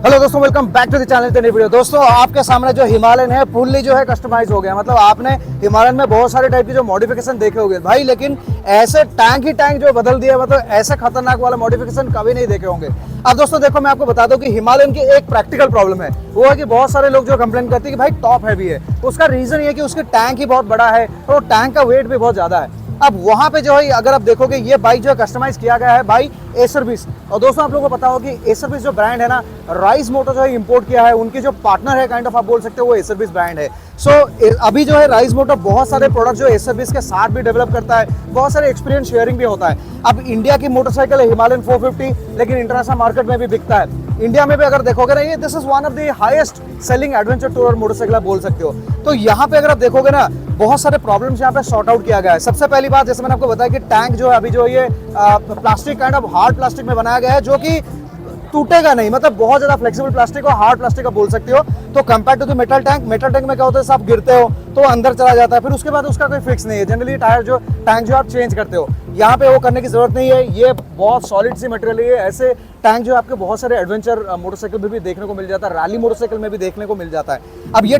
Hello दोस्तों, welcome back to the channel new video. दोस्तों आपके सामने जो हिमालयन है फुल्ली जो है कस्टमाइज हो गया। मतलब आपने हिमालयन में बहुत सारे टाइप की जो मॉडिफिकेशन देखे होंगे भाई, लेकिन ऐसे टैंक ही टैंक जो बदल दिया, मतलब ऐसे खतरनाक वाला मॉडिफिकेशन कभी नहीं देखे होंगे। अब दोस्तों देखो, मैं आपको बता दूं कि हिमालयन की एक प्रैक्टिकल प्रॉब्लम है, वो है कि बहुत सारे लोग जो कंप्लेन करते हैं कि भाई टॉप हैवी है। उसका रीजन ये है कि उसके टैंक ही बहुत बड़ा है और टैंक का वेट भी बहुत ज्यादा है। अब वहां पे जो है अगर आप देखोगे, ये बाइक जो है कस्टमाइज किया गया है बाई एसर बीस। और दोस्तों आप लोगों को पता होगा कि एसर बीस जो ब्रांड है ना, राइज मोटर जो है इंपोर्ट किया है, उनकी जो पार्टनर है काइंड ऑफ आप बोल सकते हो, वो एसर बीस ब्रांड है। सो अभी जो है राइज मोटर बहुत सारे प्रोडक्ट जो एसर बीस के साथ भी डेवलप करता है, बहुत सारे एक्सपीरियंस शेयरिंग भी होता है। अब इंडिया की मोटरसाइकिल है हिमालयन 450, लेकिन इंटरनेशनल मार्केट में भी बिकता है। इंडिया में भी अगर देखोगे ना, ये this is one of the highest selling adventure tour motorcycle आप बोल सकते हो। तो यहाँ पे अगर आप देखोगे ना, बहुत सारे प्रॉब्लम्स यहाँ पे सॉर्ट आउट किया गया है। सबसे पहली बात, जैसे मैंने आपको बताया कि टैंक जो है अभी जो ये plastic kind of hard plastic में बनाया गया है, जो कि टूटेगा नहीं, मतलब बहुत ज्यादा फ्लेक्सिबल प्लास्टिक और हार्ड प्लास्टिक आप बोल सकते हो। तो compare to the metal tank में क्या होता है, आप गिरते हो तो अंदर चला जाता है, फिर उसके बाद उसका कोई फिक्स नहीं है। जनरली टायर जो टैंक जो आप चेंज करते हो, यहाँ पे वो करने की जरूरत नहीं है। ये बहुत सॉलिड सी मटेरियल है। ऐसे टैंक जो आपके बहुत सारे एडवेंचर मोटरसाइकिल में भी देखने को मिल जाता है, रैली मोटरसाइकिल में भी देखने को मिल जाता है। अब ये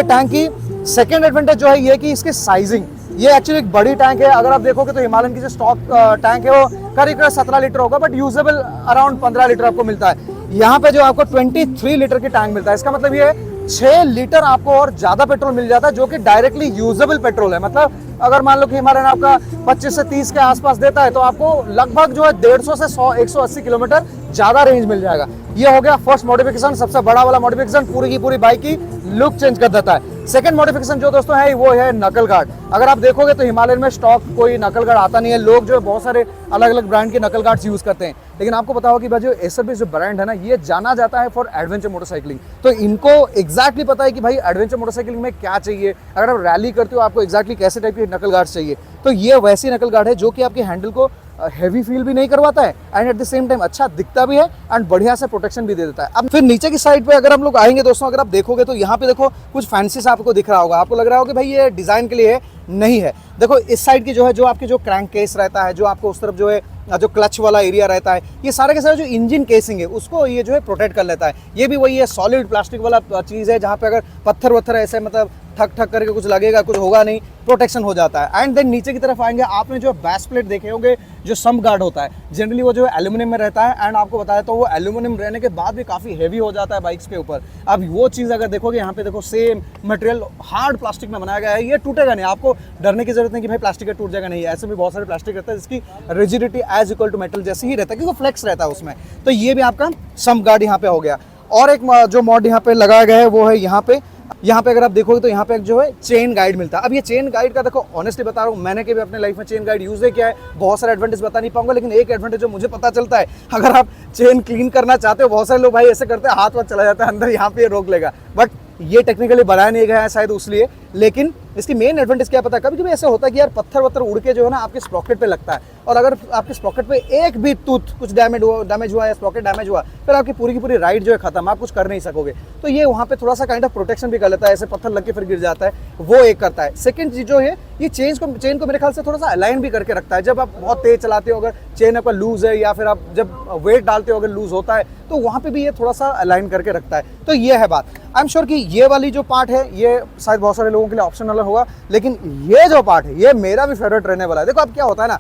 टैंक की सेकेंड एडवांटेज जो है ये कि इसकी साइजिंग, ये एक्चुअली एक बड़ी टैंक है। अगर आप देखोगे तो हिमालयन की जो स्टॉक टैंक है वो करीब 17 लीटर होगा, बट यूजेबल अराउंड 15 लीटर आपको मिलता है। यहाँ पे जो आपको 23 लीटर की टैंक मिलता है। इसका मतलब ये 6 लीटर आपको और ज्यादा पेट्रोल मिल जाता है, जो कि डायरेक्टली यूजेबल पेट्रोल है। मतलब अगर मान लो कि हिमालयन आपका 25 से 30 के आसपास देता है, तो आपको लगभग जो है 150 से 180 किलोमीटर ज्यादा रेंज मिल जाएगा। ये हो गया फर्स्ट मॉडिफिकेशन, सबसे बड़ा वाला मॉडिफिकेशन, पूरी की पूरी बाइक की लुक चेंज कर देता है। सेकंड मॉडिफिकेशन जो दोस्तों है वो है नकल गार्ड। अगर आप देखोगे तो हिमालयन में स्टॉक कोई नकल गार्ड आता नहीं है। लोग जो है बहुत सारे अलग अलग ब्रांड के नकल गार्ड्स यूज करते हैं, लेकिन आपको पता होगा कि भाई जो एसर बीस जो ब्रांड है ना, ये जाना जाता है फॉर एडवेंचर मोटरसाइकिलिंग। तो इनको एग्जैक्टली पता है कि भाई एडवेंचर मोटरसाइकिलिंग में क्या चाहिए। अगर आप रैली करते हो, आपको एग्जैक्टली कैसे टाइप के नकल गार्ड चाहिए। तो ये वैसी नकल गार्ड है जो कि आपके हैंडल को हैवी फील भी नहीं करवाता है and at the same time अच्छा दिखता भी है एंड बढ़िया से प्रोटेक्शन भी दे देता है। अब फिर नीचे की साइड पे अगर हम लोग आएंगे दोस्तों, अगर आप देखोगे तो यहाँ पे देखो कुछ फैंसी सा आपको दिख रहा होगा। आपको लग रहा होगा कि भाई ये डिजाइन के लिए है, नहीं है। देखो इस साइड की जो है, जो आपके जो क्रैंक केस रहता है, जो आपको उस तरफ जो है जो क्लच वाला एरिया रहता है, ये सारे के सारे जो इंजन केसिंग है उसको ये जो है प्रोटेक्ट कर लेता है। ये भी वही है, सॉलिड प्लास्टिक वाला चीज है, जहाँ पे अगर पत्थर वत्थर ऐसे मतलब ठक ठक करके कुछ लगेगा, कुछ होगा नहीं, प्रोटेक्शन हो जाता है। एंड देन नीचे की तरफ आएंगे, आपने जो बैस प्लेट देखे होंगे, जो सम गार्ड होता है, जनरली वो जो है एल्यूमिनियम में रहता है। एंड आपको बताया तो वो एल्यूमिनियम रहने के बाद भी काफी हैवी हो जाता है बाइक्स के ऊपर। अब वो चीज अगर देखोगे, यहाँ पे देखो सेम मटेरियल हार्ड प्लास्टिक में बनाया गया है, ये टूटेगा नहीं। आपको डरने की जरूरत नहीं कि भाई प्लास्टिक का टूट जाएगा, नहीं। ऐसे भी बहुत सारे प्लास्टिक रहता है जिसकी rigidity as equal to metal जैसे ही रहता है, क्योंकि फ्लेक्स रहता है उसमें। तो ये भी आपका सम गार्ड यहाँ पे हो गया। और एक जो मॉड यहाँ पे लगाया गया है वो है यहाँ पे अगर आप देखोगे तो यहाँ पे जो है चेन गाइड मिलता है। अब ये चेन गाइड का देखो, ऑनेस्टली बता रहा हूँ, मैंने कभी अपने लाइफ में चेन गाइड यूज नहीं किया है, बहुत सारे एडवांटेज बता नहीं पाऊंगा, लेकिन एक एडवांटेज जो मुझे पता चलता है, अगर आप चेन क्लीन करना चाहते हो, बहुत सारे लोग भाई ऐसे करते हैं, हाथ वाथ चला जाता है अंदर, यहाँ पे रोक लेगा, बट ये टेक्निकली बनाया नहीं गया है शायद इसलिए। लेकिन इसकी मेन एडवांटेज क्या पता है, कभी कभी ऐसा होता है कि यार पत्थर वत्थर उड़ के जो है ना आपके स्प्रॉकेट पे लगता है, और अगर आपके स्प्रॉकेट पे एक भी टूथ कुछ डैमेज हुआ या स्प्रॉकेट डैमेज हुआ, फिर आपकी पूरी की पूरी राइड जो है खत्म, आप कुछ कर नहीं सकोगे। तो ये वहाँ पे थोड़ा सा काइंड ऑफ प्रोटेक्शन भी कर लेता है, ऐसे पत्थर लग के फिर गिर जाता है, वो एक करता है। सेकंड चीज जो है, ये चेन को मेरे ख्याल से थोड़ा सा अलाइन भी करके रखता है। जब आप बहुत तेज चलाते हो, अगर चेन आपका लूज है, या फिर आप जब वेट डालते हो अगर लूज होता है, तो वहाँ पे भी ये थोड़ा सा अलाइन करके रखता है। तो ये है बात। आई एम श्योर कि ये वाली जो पार्ट है ये शायद बहुत सारे लोगों के लिए ऑप्शनल होगा, लेकिन ये जो पार्ट है ये मेरा भी फेवरेट रहने वाला है। देखो अब क्या होता है ना,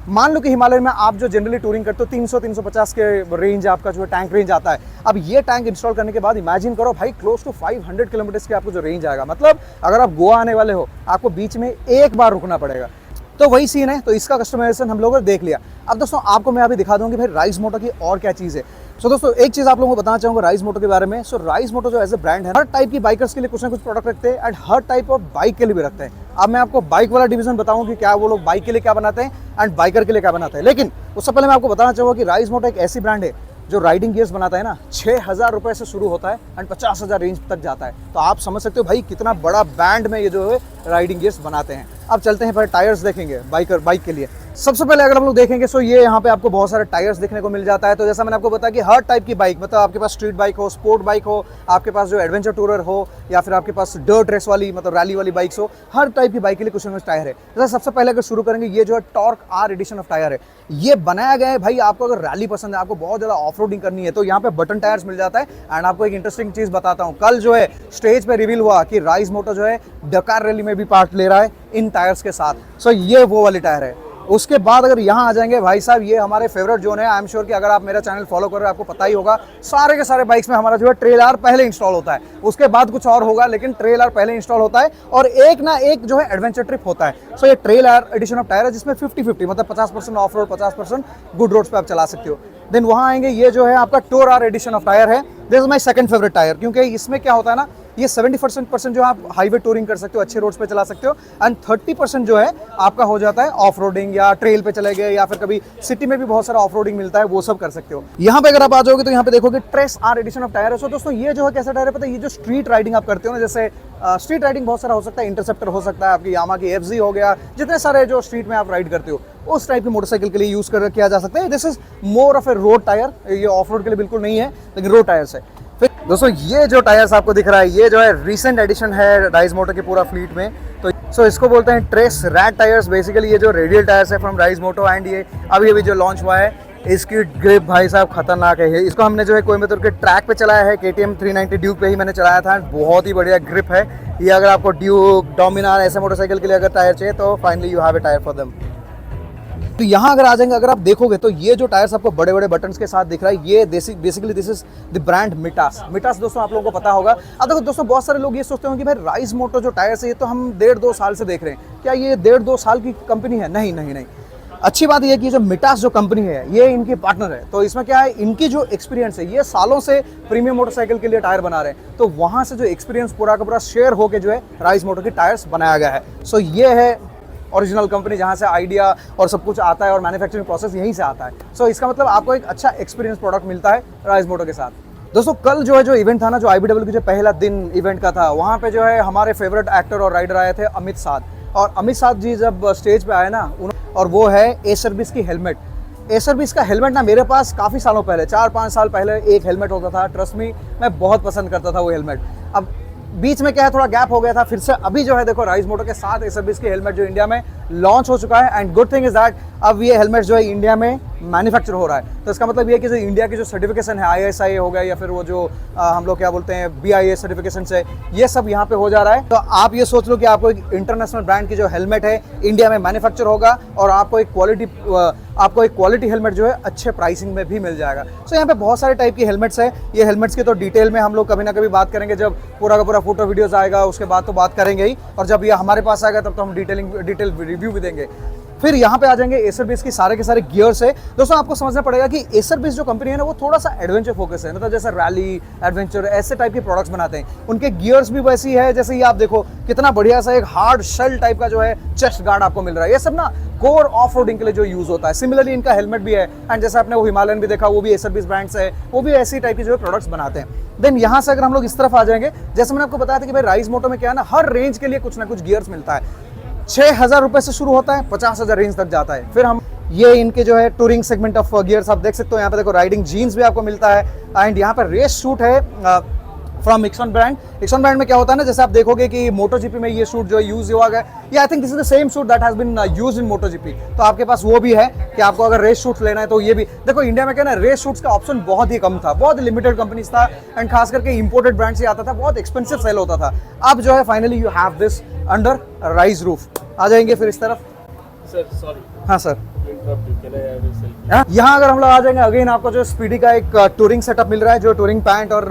मान लो कि हिमालय में आप जो जनरली टूरिंग करते हो 300-350 के रेंज आपका जो टैंक रेंज आता है। अब ये टैंक इंस्टॉल करने के बाद इमेजिन करो भाई, क्लोज टू 500 किलोमीटर के आपको जो रेंज आएगा। मतलब अगर आप गोवा आने वाले हो, आपको बीच में एक बार रुकना पड़ेगा। तो वही सीन है। तो इसका कस्टमाइजेशन हम लोगों ने देख लिया। अब दोस्तों आपको मैं अभी दिखा दूंगी भाई राइज मोटर की और क्या चीज़ है। सो दोस्तों एक चीज़ आप लोगों को बताना चाहूँगा राइज मोटर के बारे में। सो राइज मोटर जो एज ए ब्रांड है, हर टाइप की बाइकर्स के लिए कुछ ना कुछ प्रोडक्ट रखते हैं and her type of bike के लिए भी रखते हैं। अब मैं आपको बाइक वाला डिवीजन बताऊँ कि क्या वो लोग बाइक के लिए क्या बनाते हैं एंड बाइकर के लिए क्या बनाते हैं। लेकिन उससे पहले मैं आपको बताना चाहूँगा कि राइज मोटर एक ऐसी ब्रांड है जो राइडिंग गियर्स बनाता है ना, 6,000 रुपए से शुरू होता है एंड 50,000 रेंज तक जाता है। तो आप समझ सकते हो भाई कितना बड़ा बैंड में ये जो है राइडिंग गियर्स बनाते हैं। अब चलते हैं फिर टायर्स देखेंगे बाइक के लिए। सबसे पहले अगर हम लोग देखेंगे सो ये यहाँ पे आपको बहुत सारे टायर्स देखने को मिल जाता है। तो जैसा मैंने आपको बताया कि हर टाइप की बाइक, मतलब आपके पास स्ट्रीट बाइक हो, स्पोर्ट बाइक हो, आपके पास जो एडवेंचर टूरर हो, या फिर आपके पास डर्ट रेस वाली मतलब रैली वाली बाइक्स हो, हर टाइप की बाइक के लिए कुछ ना कुछ टायर है। जैसे सबसे पहले अगर शुरू करेंगे, ये जो है torque are addition of tyre है। ये बनाया गया है भाई, आपको अगर रैली पसंद है, आपको बहुत ज़्यादा ऑफ रोडिंग करनी है, तो यहाँ पे बटन टायर्स मिल जाता है। एंड आपको एक इंटरेस्टिंग चीज़ बताता हूँ, कल जो है स्टेज पे रिवील हुआ कि राइज मोटो जो है डकार रैली में भी पार्ट ले रहा है इन टायर्स के साथ। सो ये वो वाली टायर है। उसके बाद अगर यहाँ आ जाएंगे भाई साहब, ये हमारे फेवरेट जोन है। आई एम श्योर कि अगर आप मेरा चैनल फॉलो कर रहे हो आपको पता ही होगा, सारे के सारे बाइक्स में हमारा जो है ट्रेल आर पहले इंस्टॉल होता है, उसके बाद कुछ और होगा, लेकिन ट्रेल आर पहले इंस्टॉल होता है और एक ना एक जो है एडवेंचर ट्रिप होता है। सो ये trail are addition of tyre है, जिसमें 50-50 मतलब 50% ऑफ रोड, 50% गुड रोड्स पे आप चला सकते हो। देन वहाँ आएंगे, ये जो है आपका tour R addition of tyre है। This is my second favourite tyre, क्योंकि इसमें क्या होता है ना, ये 70% जो आप हाईवे टूरिंग कर सकते हो, अच्छे रोड्स पे चला सकते हो, एंड 30% जो है आपका हो जाता है ऑफ रोडिंग, या ट्रेल पे चले गए, या फिर कभी सिटी में भी बहुत सारा ऑफ रोडिंग मिलता है, वो सब कर सकते हो। यहाँ पे अगर आप आ जाओगे तो यहाँ पे देखोगे trace are addition of tyre है। सो दोस्तों ये जो है कैसा टायर है पता है, ये जो स्ट्रीट राइडिंग आप करते हो ना, जैसे स्ट्रीट राइडिंग बहुत सारा हो सकता है, इंटरसेप्टर हो सकता है, आपकी यामा की FZ हो गया, जितने सारे जो स्ट्रीट में आप राइड करते हो उस टाइप की मोटरसाइकिल के लिए यूज किया जा सकता है। This is more of A road tyre, ये ऑफ रोड के लिए बिल्कुल नहीं है, लेकिन रोड टायर्स है। फिर दोस्तों ये जो टायर्स आपको दिख रहा है, ये जो है रिसेंट एडिशन है राइज मोटो के पूरा फ्लीट में। तो इसको बोलते हैं ट्रेस रैट टायर्स। बेसिकली ये जो रेडियल टायर्स है फ्रॉम राइज मोटो, एंड ये अभी जो लॉन्च हुआ है, इसकी ग्रिप भाई साहब खतरनाक है। इसको हमने जो है कोयम्बतूर के ट्रैक पे चलाया है, KTM 390 ड्यूक पे ही मैंने चलाया था, बहुत ही बढ़िया ग्रिप है ये। अगर आपको ड्यूक, डोमिनार ऐसे मोटरसाइकिल के लिए अगर टायर चाहिए तो finally you have a tyre for them. तो यहाँ अगर आ जाएंगे, अगर आप देखोगे तो ये जो टायर्स आपको बड़े बड़े बटन्स के साथ दिख रहा है, ये basically this is the brand Mitas. Mitas दोस्तों आप लोगों को पता होगा। अब देखो दोस्तों, बहुत सारे लोग ये सोचते होंगे कि भाई राइज मोटो जो टायर्स है ये तो हम 1.5-2 साल से देख रहे हैं, क्या ये 1.5-2 साल की कंपनी है? नहीं। अच्छी बात यह कि जो मिटास जो कंपनी है ये इनकी पार्टनर है। तो इसमें क्या है, इनकी जो एक्सपीरियंस है, ये सालों से प्रीमियम मोटरसाइकिल के लिए टायर बना रहे हैं, तो वहां से जो एक्सपीरियंस पूरा का पूरा शेयर होकर जो है राइज मोटो की टायर्स बनाया गया है। सो ये है ओरिजिनल कंपनी, जहाँ से आइडिया और सब कुछ आता है और मैन्युफैक्चरिंग प्रोसेस यहीं से आता है। सो इसका मतलब आपको एक अच्छा एक्सपीरियंस प्रोडक्ट मिलता है राइज मोटो के साथ। दोस्तों कल जो इवेंट था ना, जो IBW की जो पहला दिन इवेंट का था, वहाँ पे जो है हमारे फेवरेट एक्टर और राइडर आए थे अमित साध। और अमित साध जी जब स्टेज पे आए ना, और वो है एसरबिस की हेलमेट। एसरबिस का हेलमेट ना मेरे पास काफ़ी सालों पहले, 4-5 साल पहले एक हेलमेट होता था, ट्रस्ट मी मैं बहुत पसंद करता था वो हेलमेट। अब बीच में क्या है, थोड़ा गैप हो गया था, फिर से अभी जो है देखो राइज मोटो के साथ एसरबिस की हेलमेट जो इंडिया में लॉन्च हो चुका है। And good thing is that अब ये हेलमेट जो है इंडिया में मैन्युफैक्चर हो रहा है। तो इसका मतलब ये है कि जो इंडिया की जो सर्टिफिकेशन है, ISI हो गया, या फिर वो जो हम लोग क्या बोलते हैं BIS सर्टिफिकेशन से, ये सब यहाँ पे हो जा रहा है। तो आप ये सोच लो कि आपको एक इंटरनेशनल ब्रांड की जो हेलमेट है इंडिया में मैन्युफैक्चर होगा, और आपको एक क्वालिटी हेलमेट जो है अच्छे प्राइसिंग में भी मिल जाएगा। सो यहाँ पे बहुत सारे टाइप की हेलमेट्स है। ये हेलमेट्स की तो डिटेल में हम लोग कभी ना कभी बात करेंगे, जब पूरा का पूरा फोटो वीडियोस आएगा उसके बाद तो बात करेंगे ही, और जब ये हमारे पास आएगा तब तो हम डिटेल रिव्यू भी देंगे। फिर यहाँ पे आ जाएंगे एसरबिस की सारे के सारे गियर्स है। दोस्तों आपको समझना पड़ेगा कि एसरबिस जो कंपनी है ना, वो थोड़ा सा एडवेंचर फोकस है, मतलब जैसे रैली, एडवेंचर ऐसे टाइप के प्रोडक्ट्स बनाते हैं। उनके गियर्स भी वैसी है, जैसे ये आप देखो कितना बढ़िया सा एक हार्ड शेल टाइप का जो है चेस्ट गार्ड आपको मिल रहा है। ये सब ना कोर ऑफ रोडिंग के लिए जो यूज होता है। सिमिलरली इनका हेलमेट भी है, एंड जैसे आपने वो हिमालयन भी देखा, वो भी एसरबिस ब्रांड से है, वो भी ऐसी टाइप की जो है प्रोडक्ट्स बनाते हैं। देन यहाँ से अगर हम लोग इस तरफ आ जाएंगे, जैसे मैंने आपको बताया था कि भाई राइज मोटो में क्या है ना, हर रेंज के लिए कुछ ना कुछ गियर्स मिलता है। 6,000 रुपए से शुरू होता है, 50,000 रेंज तक जाता है। फिर हम ये इनके जो है टूरिंग सेगमेंट ऑफ गियर्स आप देख सकते हो। यहाँ पे देखो राइडिंग जीन्स भी आपको मिलता है, एंड यहाँ पे रेस शूट है फ्रॉम इक्सॉन ब्रांड। इक्सॉन ब्रांड में क्या होता है ना, जैसे आप देखोगे कि MotoGP में ये सूट जो यूज हुआ है, ये I think this is the same suit that has been used in MotoGP। तो आपके पास वो भी है कि आपको अगर रेस शूट्स लेना है तो ये भी देखो। इंडिया में क्या ना, रेस शूट्स का ऑप्शन बहुत ही कम था, बहुत लिमिटेड कंपनीज था, एंड खास करके इंपोर्टेड ब्रांड से आता था, बहुत एक्सपेंसिव सेल होता था। अब जो है finally you have this under rise roof. आ जाएंगे फिर इस तरफ। सर सॉरी, हाँ सर, यहाँ अगर हम लोग आ जाएंगे, अगेन आपको जो स्पीडी का एक टूरिंग सेटअप मिल रहा है, जो टूरिंग पैंट और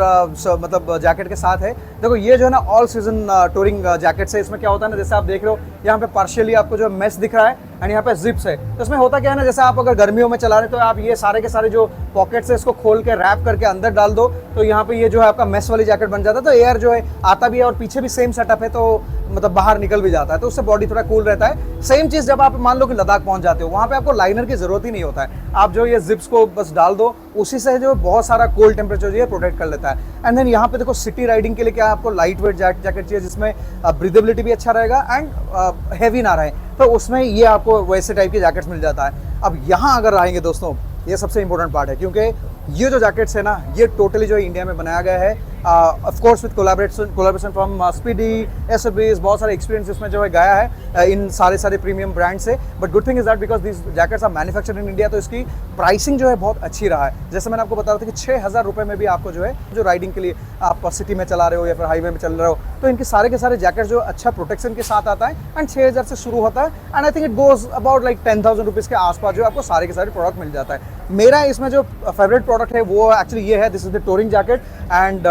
मतलब जैकेट के साथ है। देखो ये जो है ना ऑल सीजन टूरिंग जैकेट है। इसमें क्या होता है ना, जैसे आप देख रहे हो यहाँ पे पार्शियली आपको जो मेश दिख रहा है, एंड यहाँ पे जिप्स है। तो इसमें होता क्या है ना, जैसे आप अगर गर्मियों में चला रहे तो आप ये सारे के सारे जो पॉकेट्स है इसको खोल के रैप करके अंदर डाल दो, तो यहाँ पे ये जो है आपका मेश वाली जैकेट बन जाता है। तो एयर जो है आता भी है, और पीछे भी सेम सेटअप है, तो मतलब बाहर निकल भी जाता है, तो उससे बॉडी थोड़ा कूल रहता है। सेम चीज जब आप मान लो कि लद्दाख पहुंच जाते हो, वहाँ पे आपको लाइनर की जरूरत ही नहीं होता है। आप जो ये जिप्स को बस डाल दो, उसी से जो बहुत सारा कोल्ड टेम्परेचर जो है प्रोटेक्ट कर लेता है। एंड देन यहाँ पे देखो सिटी राइडिंग के लिए क्या आपको लाइट वेट जैकेट चाहिए जिसमें ब्रीदेबिलिटी भी अच्छा रहेगा एंड हैवी ना रहे, तो उसमें ये आपको वैसे टाइप के जैकेट्स मिल जाता है। अब यहाँ अगर आएंगे दोस्तों, ये सबसे इंपॉर्टेंट पार्ट है, क्योंकि ये जो जैकेट्स है ना, ये टोटली जो इंडिया में बनाया गया है, of course with collaboration from speedy, SBS, बहुत सारे एक्सपीरियंस इसमें जो है गया है इन सारे प्रीमियम ब्रांड से। But good thing is that because this jackets are manufactured in India, तो इसकी प्राइसिंग जो है बहुत अच्छी रहा है। जैसे मैंने आपको बता रहा था कि 6,000 रुपये में भी आपको जो है जो राइडिंग के लिए आप सिटी में चला रहे हो या फिर हाईवे में चल रहे हो, तो इनके सारे के सारे जैकेट जो अच्छा प्रोटेक्शन के साथ आता है एंड 6,000 से शुरू होता है and I think it goes about like 10,000 rupees के आसपास जो आपको सारे के सारे प्रोडक्ट मिल जाता है। मेरा इसमें जो फेवरेट प्रोडक्ट है वो एक्चुअली ये है, this is the touring jacket and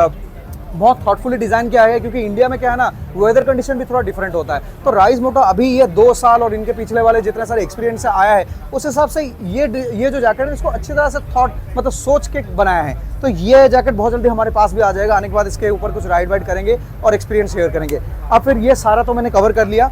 बहुत थॉटफुली डिज़ाइन किया है, क्योंकि इंडिया में क्या है ना, वेदर कंडीशन भी थोड़ा डिफरेंट होता है। तो राइज मोटो अभी ये 2 साल और इनके पिछले वाले जितने सारे एक्सपीरियंस से आया है, उस हिसाब से ये जो जैकेट है इसको अच्छी तरह से मतलब सोच के बनाया है। तो ये जैकेट बहुत जल्दी हमारे पास भी आ जाएगा, आने के बाद इसके ऊपर कुछ राइड वाइड करेंगे और एक्सपीरियंस शेयर करेंगे। अब फिर ये सारा तो मैंने कवर कर लिया,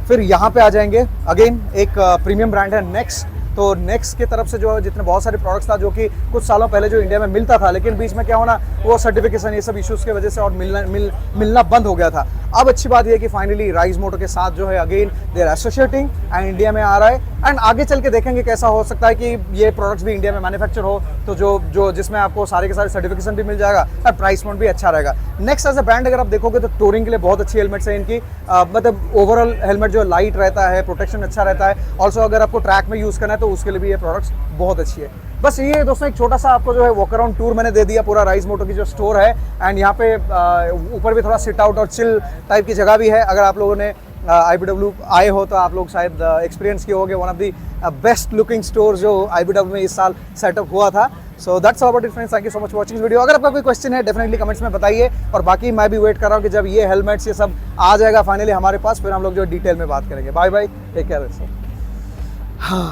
फिर यहाँ पे आ जाएंगे। अगेन एक प्रीमियम ब्रांड है नेक्स, तो नेक्स्ट की तरफ से जो जितने बहुत सारे प्रोडक्ट्स था जो कि कुछ सालों पहले जो इंडिया में मिलता था, लेकिन बीच में क्या होना, वो सर्टिफिकेशन ये सब इश्यूज़ की वजह से और मिलना बंद हो गया था। अब अच्छी बात ये है कि फाइनली राइज मोटो के साथ जो है again they are associating and India में आ रहा है एंड आगे चल के देखेंगे कैसा हो सकता है कि ये प्रोडक्ट्स भी इंडिया में मैन्युफैक्चर हो, तो जो जिसमें आपको सारे के सारे सर्टिफिकेशन भी मिल जाएगा और प्राइस पॉइंट भी अच्छा रहेगा। नेक्स्ट एज अ ब्रांड अगर आप देखोगे तो टूरिंग के लिए बहुत अच्छी हेलमेट्स है इनकी, मतलब ओवरऑल हेलमेट जो लाइट रहता है, प्रोटेक्शन अच्छा रहता है। ऑल्सो अगर आपको ट्रैक में यूज़ करना है तो उसके लिए भी ये प्रोडक्ट्स बहुत अच्छी है। बस ये दोस्तों एक छोटा सा आपको जो है वॉक अराउंड टूर मैंने दे दिया पूरा राइज मोटो की जो स्टोर है एंड यहाँ पे ऊपर भी थोड़ा सिट आउट और चिल टाइप की जगह भी है। अगर आप लोगों ने IBW आए हो तो आप लोग शायद एक्सपीरियंस किए होंगे, one of the best looking store जो IBW में इस साल सेटअप हुआ था। So that's all about it friends, thank you so much watching video. अगर आपका कोई क्वेश्चन है डेफिनेटली कमेंट्स में बताइए, और बाकी मैं भी वेट कर रहा हूँ कि जब ये हेलमेट्स ये सब आ जाएगा फाइनली हमारे पास, फिर हम लोग जो डिटेल में बात करेंगे। Bye bye, take care.